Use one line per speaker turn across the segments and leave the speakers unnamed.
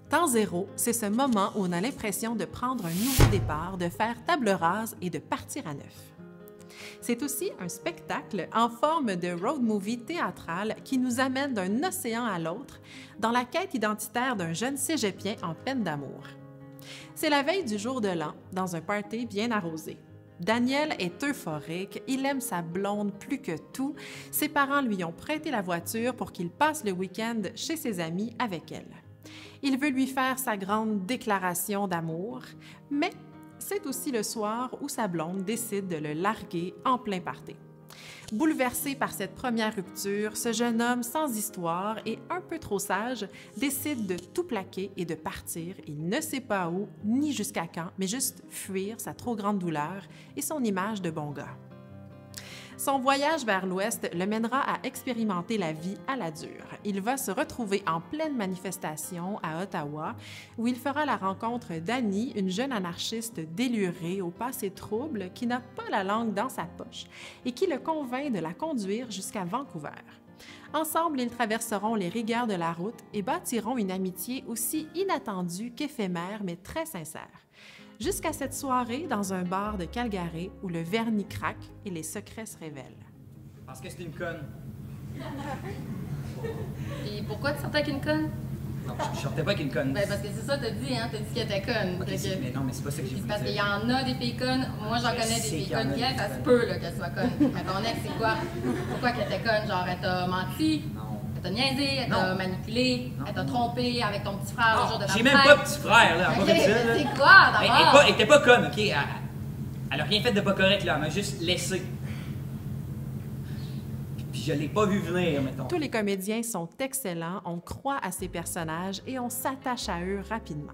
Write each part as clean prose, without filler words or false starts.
Temps zéro, c'est ce moment où on a l'impression de prendre un nouveau départ, de faire table rase et de partir à neuf. C'est aussi un spectacle en forme de road movie théâtral qui nous amène d'un océan à l'autre dans la quête identitaire d'un jeune cégepien en peine d'amour. C'est la veille du jour de l'an, dans un party bien arrosé. Daniel est euphorique, il aime sa blonde plus que tout. Ses parents lui ont prêté la voiture pour qu'il passe le week-end chez ses amis avec elle. Il veut lui faire sa grande déclaration d'amour, mais c'est aussi le soir où sa blonde décide de le larguer en plein party. Bouleversé par cette première rupture, ce jeune homme sans histoire et un peu trop sage décide de tout plaquer et de partir. Il ne sait pas où, ni jusqu'à quand, mais juste fuir sa trop grande douleur et son image de bon gars. Son voyage vers l'Ouest le mènera à expérimenter la vie à la dure. Il va se retrouver en pleine manifestation à Ottawa, où il fera la rencontre d'Annie, une jeune anarchiste délurée au passé trouble qui n'a pas la langue dans sa poche et qui le convainc de la conduire jusqu'à Vancouver. Ensemble, ils traverseront les rigueurs de la route et bâtiront une amitié aussi inattendue qu'éphémère, mais très sincère. Jusqu'à cette soirée dans un bar de Calgary où le vernis craque et les secrets se révèlent.
Parce que c'est une conne.
Et pourquoi tu sortais avec une conne?
Non, je sortais pas avec une conne.
Ben parce que c'est ça, t'as dit, hein? T'as dit qu'elle était conne.
Okay, mais non, mais c'est pas ça que j'ai voulu
parce
dire.
qu'il y en a des filles connes. Moi, j'en connais des filles connes qui, ça se peut qu'elles soient connes. Quand on est, c'est quoi? Pourquoi qu'elle était conne? Genre, elle t'a menti?
Non.
Elle t'a niaisé? Elle t'a manipulé? Elle t'a trompé avec ton petit frère le jour de ta fête?
J'ai même pas de petit frère, là.
Okay, c'est quoi, d'abord?
Elle était pas conne, OK? Elle a rien fait de pas correct, là. Elle m'a juste laissé. Puis je l'ai pas vu venir, mettons.
Tous les comédiens sont excellents, on croit à ces personnages et on s'attache à eux rapidement.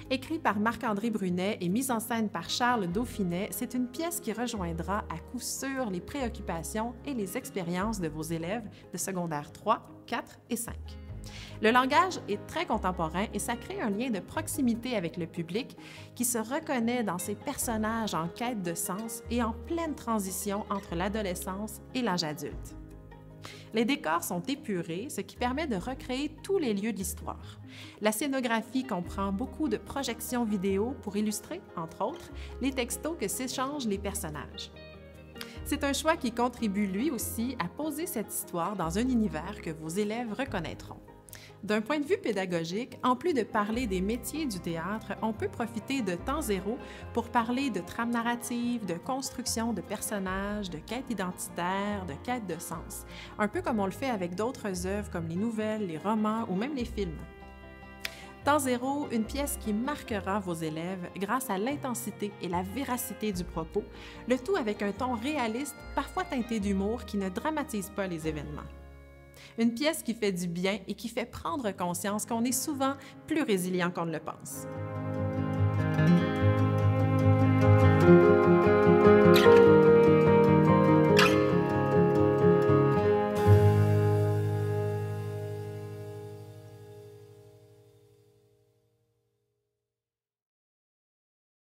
Écrit par Marc-André Brunet et mise en scène par Charles Dauphinet, c'est une pièce qui rejoindra à coup sûr les préoccupations et les expériences de vos élèves de secondaire 3, 4 et 5. Le langage est très contemporain et ça crée un lien de proximité avec le public qui se reconnaît dans ces personnages en quête de sens et en pleine transition entre l'adolescence et l'âge adulte. Les décors sont épurés, ce qui permet de recréer tous les lieux de l'histoire. La scénographie comprend beaucoup de projections vidéo pour illustrer, entre autres, les textos que s'échangent les personnages. C'est un choix qui contribue lui aussi à poser cette histoire dans un univers que vos élèves reconnaîtront. D'un point de vue pédagogique, en plus de parler des métiers du théâtre, on peut profiter de Temps zéro pour parler de trame narrative, de construction de personnages, de quête identitaire, de quête de sens, un peu comme on le fait avec d'autres œuvres comme les nouvelles, les romans ou même les films. Temps zéro, une pièce qui marquera vos élèves grâce à l'intensité et la véracité du propos, le tout avec un ton réaliste, parfois teinté d'humour qui ne dramatise pas les événements. Une pièce qui fait du bien et qui fait prendre conscience qu'on est souvent plus résilient qu'on ne le pense.